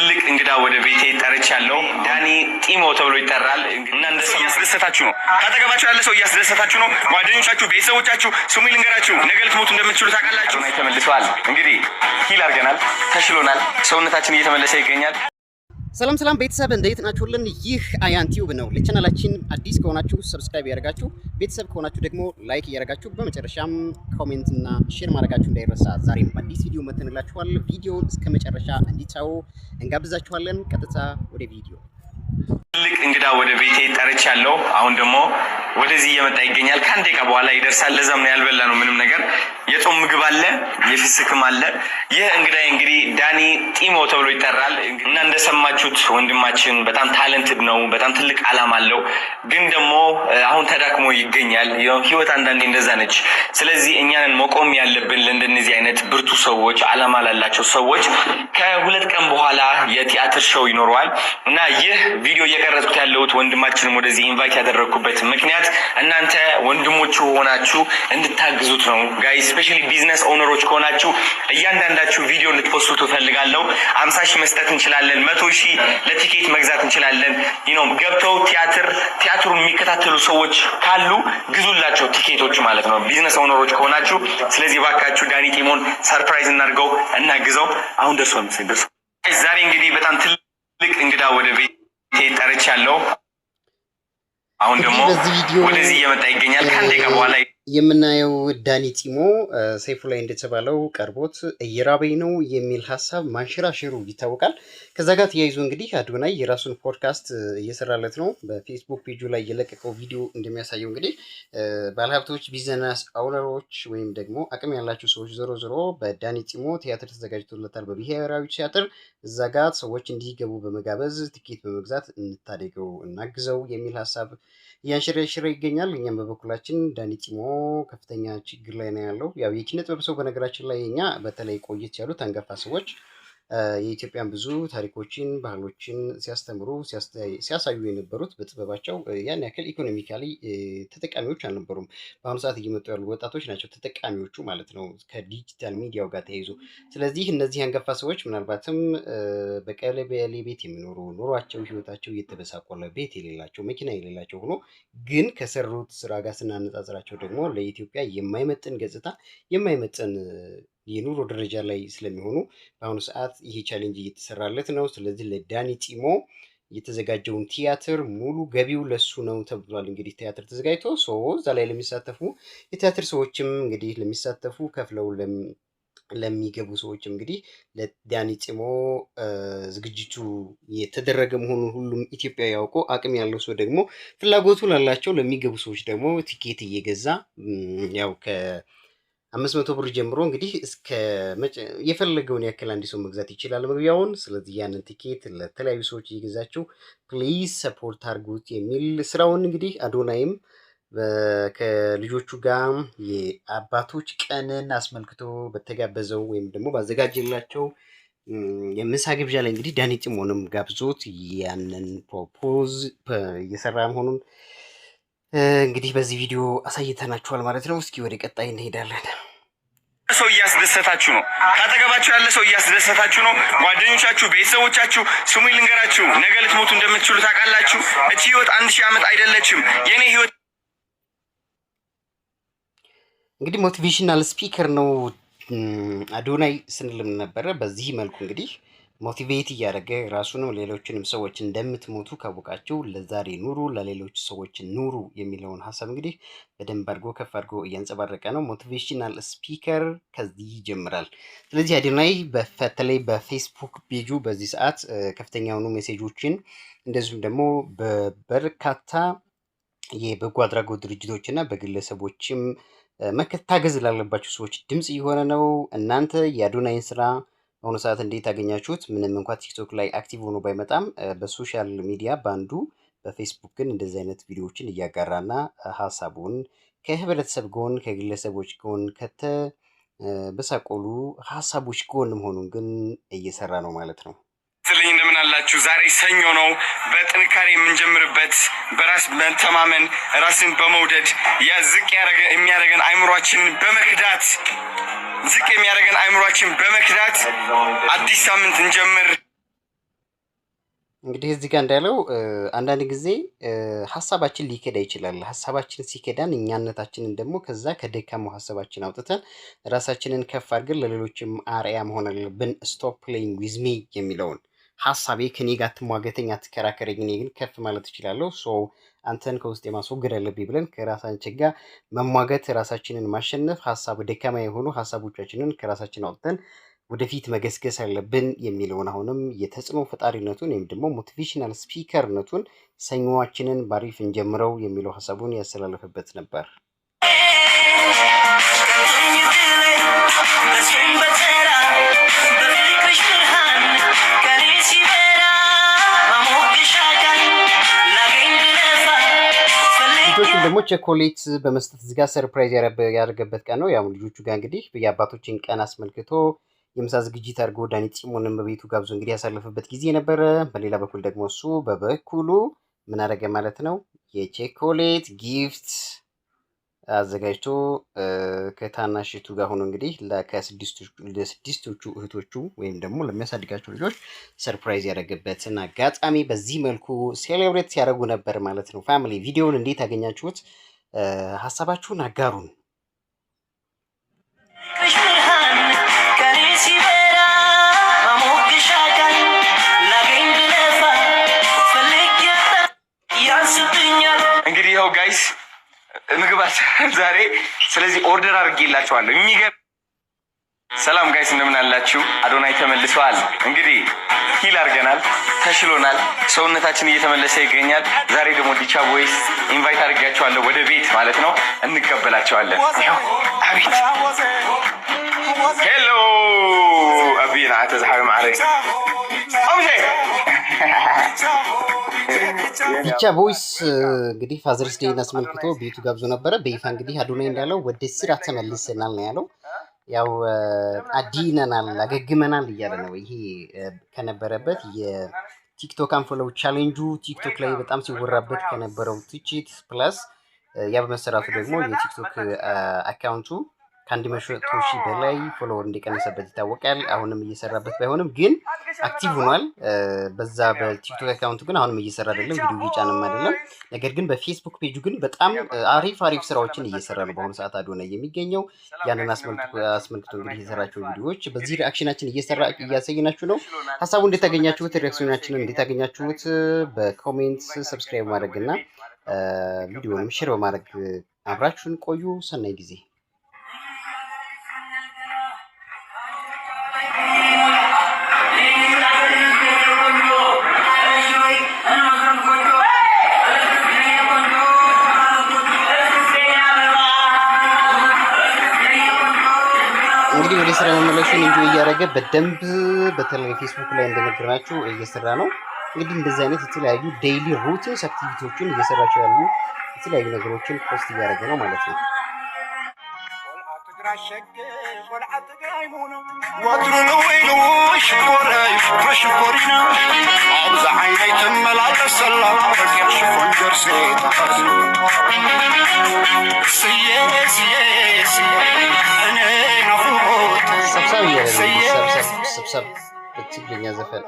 ትልቅ እንግዳ ወደ ቤቴ ጠርቻለሁ። ዳኒ ጢሞ ተብሎ ይጠራል። እናንተ እያስደሰታችሁ ነው። ካጠገባችሁ ያለ ሰው እያስደሰታችሁ ነው። ጓደኞቻችሁ፣ ቤተሰቦቻችሁ ስሙ ልንገራችሁ፣ ነገ ልትሞቱ እንደምትችሉ ታውቃላችሁ። ተመልሰዋል። እንግዲህ ሂል አድርገናል፣ ተሽሎናል። ሰውነታችን እየተመለሰ ይገኛል። ሰላም ሰላም ቤተሰብ እንዴት ናችሁልን? ይህ አያን ቲዩብ ነው። ለቻናላችን አዲስ ከሆናችሁ ሰብስክራይብ ያደርጋችሁ፣ ቤተሰብ ከሆናችሁ ደግሞ ላይክ ያደርጋችሁ፣ በመጨረሻም ኮሜንት እና ሼር ማድረጋችሁ እንዳይረሳ። ዛሬም አዲስ ቪዲዮ መተንላችኋል። ቪዲዮውን እስከ መጨረሻ እንዲታዩ እንጋብዛችኋለን። ቀጥታ ወደ ቪዲዮ። ትልቅ እንግዳ ወደ ቤቴ ጠርቻለሁ። አሁን ደግሞ ወደዚህ እየመጣ ይገኛል። ከአንድ ደቂቃ በኋላ ይደርሳል። ለዛም ነው ያልበላ ነው ምንም ነገር። የጾም ምግብ አለ፣ የፍስክም አለ። ይህ እንግዳይ እንግዲህ ዳኒ ጢሞ ተብሎ ይጠራል እና እንደሰማችሁት ወንድማችን በጣም ታለንትድ ነው። በጣም ትልቅ አላማ አለው። ግን ደግሞ አሁን ተዳክሞ ይገኛል። ህይወት አንዳንዴ እንደዛ ነች። ስለዚህ እኛንን መቆም ያለብን ለእንደነዚህ አይነት ብርቱ ሰዎች፣ አላማ ላላቸው ሰዎች። ከሁለት ቀን በኋላ የቲያትር ሾው ይኖረዋል እና ይህ ቪዲዮ እየቀረጽኩት ያለሁት ወንድማችንም ወደዚህ ኢንቫይት ያደረግኩበት ምክንያት እናንተ ወንድሞቹ ሆናችሁ እንድታግዙት ነው። ጋይስ ስፔሻሊ ቢዝነስ ኦነሮች ከሆናችሁ እያንዳንዳችሁ ቪዲዮ እንድትፖስቱ ፈልጋለሁ። 50 ሺህ መስጠት እንችላለን። 100 ሺህ ለቲኬት መግዛት እንችላለን። ገብተው ቲያትሩን የሚከታተሉ ሰዎች ካሉ ግዙላቸው ቲኬቶች ማለት ነው፣ ቢዝነስ ኦነሮች ከሆናችሁ። ስለዚህ ባካችሁ ዳኒ ጢሞን ሰርፕራይዝ እናድርገው እና ግዘው። አሁን ደርሷል። ዛሬ እንግዲህ በጣም ትልቅ እንግዳ ወደ ቤቴ ጠርቻለሁ። አሁን ደግሞ ወደዚህ እየመጣ ይገኛል። ከአንድ ደቂቃ በኋላ የምናየው ዳኒ ጢሞ ሰይፉ ላይ እንደተባለው ቀርቦት እየራበኝ ነው የሚል ሀሳብ ማንሸራሸሩ ይታወቃል። ከዛ ጋር ተያይዞ እንግዲህ አዶናይ የራሱን ፖድካስት እየሰራለት ነው። በፌስቡክ ፔጁ ላይ የለቀቀው ቪዲዮ እንደሚያሳየው እንግዲህ ባለሀብቶች፣ ቢዝነስ ኦነሮች ወይም ደግሞ አቅም ያላቸው ሰዎች ዞሮ በዳኒ ጢሞ ቲያትር ተዘጋጅቶለታል፣ በብሔራዊ ቲያትር። እዛ ጋር ሰዎች እንዲገቡ በመጋበዝ ትኬት በመግዛት እንታደገው፣ እናግዘው የሚል ሀሳብ እያንሸራሸረ ይገኛል። እኛም በበኩላችን ዳኒ ጢሞ ከፍተኛ ችግር ላይ ነው ያለው። ያው የኪነ ጥበብ ሰው በነገራችን ላይ እኛ በተለይ ቆየት ያሉት አንጋፋ ሰዎች የኢትዮጵያን ብዙ ታሪኮችን፣ ባህሎችን ሲያስተምሩ ሲያሳዩ የነበሩት በጥበባቸው ያን ያክል ኢኮኖሚካሊ ተጠቃሚዎች አልነበሩም። በአሁኑ ሰዓት እየመጡ ያሉ ወጣቶች ናቸው ተጠቃሚዎቹ ማለት ነው ከዲጂታል ሚዲያው ጋር ተያይዞ። ስለዚህ እነዚህ አንጋፋ ሰዎች ምናልባትም በቀበሌ ቤት የሚኖሩ ኑሯቸው ህይወታቸው እየተበሳቆለ ቤት የሌላቸው መኪና የሌላቸው ሆኖ ግን ከሰሩት ስራ ጋር ስናነጻጽራቸው ደግሞ ለኢትዮጵያ የማይመጥን ገጽታ የማይመጥን የኑሮ ደረጃ ላይ ስለሚሆኑ በአሁኑ ሰዓት ይሄ ቻሌንጅ እየተሰራለት ነው። ስለዚህ ለዳኒ ጢሞ የተዘጋጀውን ቲያትር ሙሉ ገቢው ለሱ ነው ተብሏል። እንግዲህ ቲያትር ተዘጋጅቶ እዛ ላይ ለሚሳተፉ የቲያትር ሰዎችም እንግዲህ ለሚሳተፉ ከፍለው ለሚገቡ ሰዎች እንግዲህ ለዳኒ ጢሞ ዝግጅቱ የተደረገ መሆኑን ሁሉም ኢትዮጵያ ያውቆ አቅም ያለው ሰው ደግሞ ፍላጎቱ ላላቸው ለሚገቡ ሰዎች ደግሞ ቲኬት እየገዛ ያው 500 ብር ጀምሮ እንግዲህ እስከ የፈለገውን ያክል አንድ ሰው መግዛት ይችላል መግቢያውን። ስለዚህ ያንን ቲኬት ለተለያዩ ሰዎች እየገዛችሁ ፕሊዝ ሰፖርት አድርጉት የሚል ስራውን እንግዲህ አዶናይም ከልጆቹ ጋር የአባቶች ቀንን አስመልክቶ በተጋበዘው ወይም ደግሞ ባዘጋጀላቸው የምሳ ግብዣ ላይ እንግዲህ ዳኒ ጢሞንም ጋብዞት ያንን ፕሮፖዝ እየሰራ መሆኑን እንግዲህ በዚህ ቪዲዮ አሳይተናችኋል ማለት ነው። እስኪ ወደ ቀጣይ እንሄዳለን። ሰው እያስደሰታችሁ ነው። ካጠገባችሁ ያለ ሰው እያስደሰታችሁ ነው። ጓደኞቻችሁ፣ ቤተሰቦቻችሁ ስሙ ልንገራችሁ፣ ነገ ልትሞቱ እንደምትችሉ ታውቃላችሁ። እቺ ህይወት 1000 ዓመት አይደለችም። የኔ ህይወት እንግዲህ ሞቲቬሽናል ስፒከር ነው አዶናይ ስንልም ነበረ። በዚህ መልኩ እንግዲህ ሞቲቬት እያደረገ ራሱንም ሌሎችንም ሰዎች እንደምትሞቱ ካወቃችሁ ለዛሬ ኑሩ፣ ለሌሎች ሰዎች ኑሩ የሚለውን ሀሳብ እንግዲህ በደንብ አድርጎ ከፍ አድርጎ እያንጸባረቀ ነው። ሞቲቬሽናል ስፒከር ከዚህ ይጀምራል። ስለዚህ አዶናይ በተለይ በፌስቡክ ፔጁ በዚህ ሰዓት ከፍተኛ የሆኑ ሜሴጆችን እንደዚሁም ደግሞ በበርካታ የበጎ አድራጎት ድርጅቶች እና በግለሰቦችም መታገዝ ላለባቸው ሰዎች ድምፅ እየሆነ ነው። እናንተ የአዶናይን ስራ በአሁኑ ሰዓት እንዴት አገኛችሁት? ምንም እንኳን ቲክቶክ ላይ አክቲቭ ሆኖ ባይመጣም በሶሻል ሚዲያ በአንዱ በፌስቡክ ግን እንደዚህ አይነት ቪዲዮዎችን እያጋራና ሀሳቡን ከህብረተሰብ ጎን ከግለሰቦች ጎን ከተበሳቆሉ ሀሳቦች ጎን መሆኑን ግን እየሰራ ነው ማለት ነው። እንደምን አላችሁ? ዛሬ ሰኞ ነው። በጥንካሬ የምንጀምርበት በራስ መተማመን ራስን በመውደድ ዝቅ የሚያደርገን አይምሯችንን በመክዳት አዲስ ሳምንት እንጀምር። እንግዲህ እዚህ ጋር እንዳለው አንዳንድ ጊዜ ሀሳባችን ሊከዳ ይችላል። ሀሳባችን ሲከዳን እኛነታችንን ደግሞ ከዛ ከደካማው ሀሳባችን አውጥተን ራሳችንን ከፍ አድርገን ለሌሎችም አርአያ መሆን አለብን። ስቶፕ ፕሌይንግ ዊዝ ሚ የሚለውን ሀሳቤ ከኔ ጋር አትሟገተኝ፣ አትከራከረኝ፣ እኔ ግን ከፍ ማለት እችላለሁ፣ ሶ አንተን ከውስጥ የማስወገድ አለብኝ ብለን ከራሳችን ጋር መሟገት፣ ራሳችንን ማሸነፍ፣ ሀሳብ ደካማ የሆኑ ሀሳቦቻችንን ከራሳችን አውጥተን ወደፊት መገስገስ አለብን የሚለውን አሁንም የተጽዕኖ ፈጣሪነቱን ወይም ደግሞ ሞቲቬሽናል ስፒከርነቱን ሰኞዋችንን ባሪፍ እንጀምረው የሚለው ሀሳቡን ያስተላለፈበት ነበር። ልጆቹን ደግሞ ቸኮሌት በመስጠት እዚህ ጋር ሰርፕራይዝ ያደረገበት ቀን ነው። ያው ልጆቹ ጋር እንግዲህ የአባቶችን ቀን አስመልክቶ የምሳ ዝግጅት አድርጎ ዳኒ ጢሞንም በቤቱ ጋብዞ እንግዲህ ያሳለፈበት ጊዜ ነበረ። በሌላ በኩል ደግሞ እሱ በበኩሉ ምን አደረገ ማለት ነው? የቸኮሌት ጊፍት አዘጋጅቶ ከታናሽቱ ጋር ሆኖ እንግዲህ ለስድስቶቹ እህቶቹ ወይም ደግሞ ለሚያሳድጋቸው ልጆች ሰርፕራይዝ ያደረገበትን አጋጣሚ በዚህ መልኩ ሴሌብሬት ሲያደርጉ ነበር ማለት ነው። ፋሚሊ ቪዲዮውን እንዴት ያገኛችሁት? ሀሳባችሁን አጋሩን። እንግዲህ ይኸው ጋይስ ምግባችን ዛሬ ስለዚህ ኦርደር አድርጌላችኋለሁ። የሚገርም ሰላም ጋይስ እንደምን አላችሁ? አዶናይ ተመልሷል። እንግዲህ ሂል አድርገናል፣ ተሽሎናል፣ ሰውነታችን እየተመለሰ ይገኛል። ዛሬ ደግሞ ዲቻ ቦይስ ኢንቫይት አድርጋችኋለሁ ወደ ቤት ማለት ነው። እንቀበላቸዋለን። አቤት ሄሎ አቢና ተዛሐብ ማረይ ዲቻ ቦይስ እንግዲህ ፋዘርስ ዴይን አስመልክቶ ቤቱ ጋብዞ ነበረ። በይፋ እንግዲህ አዶናይ እንዳለው ወደ ስራ ተመልሰናል ነው ያለው። ያው አዲነናል፣ አገግመናል እያለ ነው። ይሄ ከነበረበት የቲክቶክ አንፎሎው ቻሌንጁ ቲክቶክ ላይ በጣም ሲወራበት ከነበረው ትችት ፕላስ ያ በመሰራቱ ደግሞ የቲክቶክ አካውንቱ ከ100,000 በላይ ፎሎወር እንደቀነሰበት ይታወቃል። አሁንም እየሰራበት ባይሆንም ግን አክቲቭ ሆኗል። በዛ በቲክቶክ አካውንቱ ግን አሁንም እየሰራ አይደለም፣ ቪዲዮ እየጫነም አይደለም። ነገር ግን በፌስቡክ ፔጁ ግን በጣም አሪፍ ስራዎችን እየሰራ ነው በአሁኑ ሰዓት አዶናይ የሚገኘው። ያንን አስመልክቶ እንግዲህ የሰራቸው ቪዲዮዎች በዚህ ሪአክሽናችን እያሳየናችሁ ነው። ሀሳቡ እንዴት ታገኛችሁት? ሪአክሽናችንን እንዴት ታገኛችሁት? በኮሜንት ሰብስክራይብ ማድረግ እና ቪዲዮንም ሼር በማድረግ አብራችሁን ቆዩ። ሰናይ ጊዜ። እንግዲህ ወደ ስራ መመለሱን እንጆይ እያደረገ በደንብ በተለይ ፌስቡክ ላይ እንደነገርናችሁ እየሰራ ነው። እንግዲህ እንደዚህ አይነት የተለያዩ ዴይሊ ሩቲንስ አክቲቪቲዎችን እየሰራቸው ያሉ የተለያዩ ነገሮችን ፖስት እያደረገ ነው ማለት ነው። ሰብሰብ በትግርኛ ዘፈን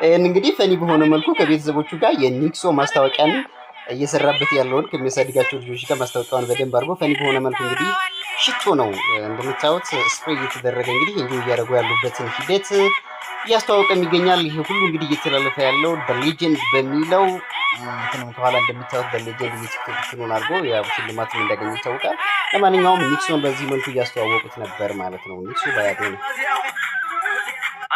ይህን እንግዲህ ፈኒ በሆነ መልኩ ከቤተሰቦቹ ጋር የኒክሶ ማስታወቂያን እየሰራበት ያለውን ከሚያሳድጋቸው ልጆች ጋር ማስታወቂያውን በደንብ አድርጎ ፈኒ በሆነ መልኩ እንግዲህ ሽቶ ነው እንደምታዩት ስፕሬይ እየተደረገ እንግዲህ እንዲሁ እያደረጉ ያሉበትን ሂደት እያስተዋወቀም ይገኛል። ይሄ ሁሉ እንግዲህ እየተላለፈ ያለው በሌጀንድ በሚለው እንትንም ከኋላ እንደምታዩት በሌጀንድ እየተከታተሉን አድርጎ ያው ሽልማቱን እንዳገኘ ይታወቃል። ለማንኛውም ኒክሶን በዚህ መልኩ እያስተዋወቁት ነበር ማለት ነው። ኒክሶ ባያዶ ነው።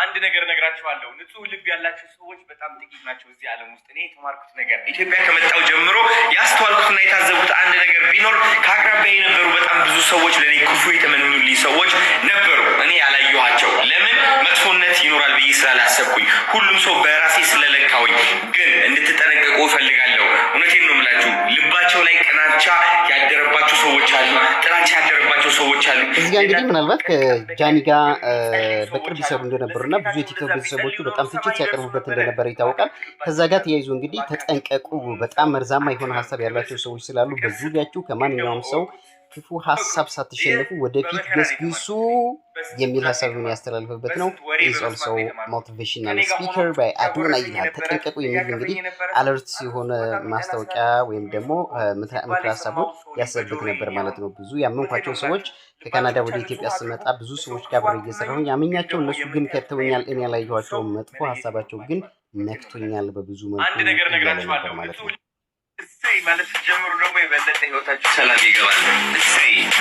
አንድ ነገር ነግራችኋለሁ። ንጹህ ልብ ያላችሁ ሰዎች በጣም ጥቂት ናቸው እዚህ ዓለም ውስጥ። እኔ የተማርኩት ነገር ኢትዮጵያ ከመጣው ጀምሮ ያስተዋልኩትና የታዘቡት አንድ ነገር ቢኖር ከአቅራቢያ የነበሩ በጣም ብዙ ሰዎች ለእኔ ክፉ የተመኙልኝ ሰዎች ነበሩ። እኔ ያላየኋቸው ለምን መጥፎነት ይኖራል ብዬ ስላላሰብኩኝ፣ ሁሉም ሰው በራሴ ስለለካውኝ። ግን እንድትጠነቀቁ እፈልጋለሁ። ፍራቻ ያደረባቸው ሰዎች አሉ፣ ጥላቻ ያደረባቸው ሰዎች አሉ። እዚህ ጋር እንግዲህ ምናልባት ከጃኒ ጋር በቅርብ ይሰሩ እንደነበሩና ብዙ የቲክቶክ ቤተሰቦቹ በጣም ትችት ሲያቀርቡበት እንደነበረ ይታወቃል። ከዛ ጋር ተያይዞ እንግዲህ ተጠንቀቁ፣ በጣም መርዛማ የሆነ ሀሳብ ያላቸው ሰዎች ስላሉ በዙሪያችሁ ከማንኛውም ሰው ክፉ ሀሳብ ሳትሸነፉ ወደፊት ገስግሱ የሚል ሀሳብን ያስተላልፍበት ነው። ኢዝ ኦልሶ ሞቲቬሽናል ስፒከር ባይ አዶናይ ይላል። ተጠንቀቁ የሚል እንግዲህ አለርት የሆነ ማስታወቂያ ወይም ደግሞ ምክር ሀሳቡን ያሰብበት ነበር ማለት ነው። ብዙ ያመንኳቸው ሰዎች ከካናዳ ወደ ኢትዮጵያ ስመጣ ብዙ ሰዎች ጋር ብሬ እየሰራሁኝ ያመኛቸው፣ እነሱ ግን ከተውኛል። እኔ ያላየኋቸው መጥፎ ሀሳባቸው ግን ነክቶኛል በብዙ መልኩ አንድ ነገር ነግራችኋለሁ ማለት ነው። እሰይ ማለት ጀምሩ ደግሞ የበለጠ ህይወታችሁ ሰላም ይገባል። እሰይ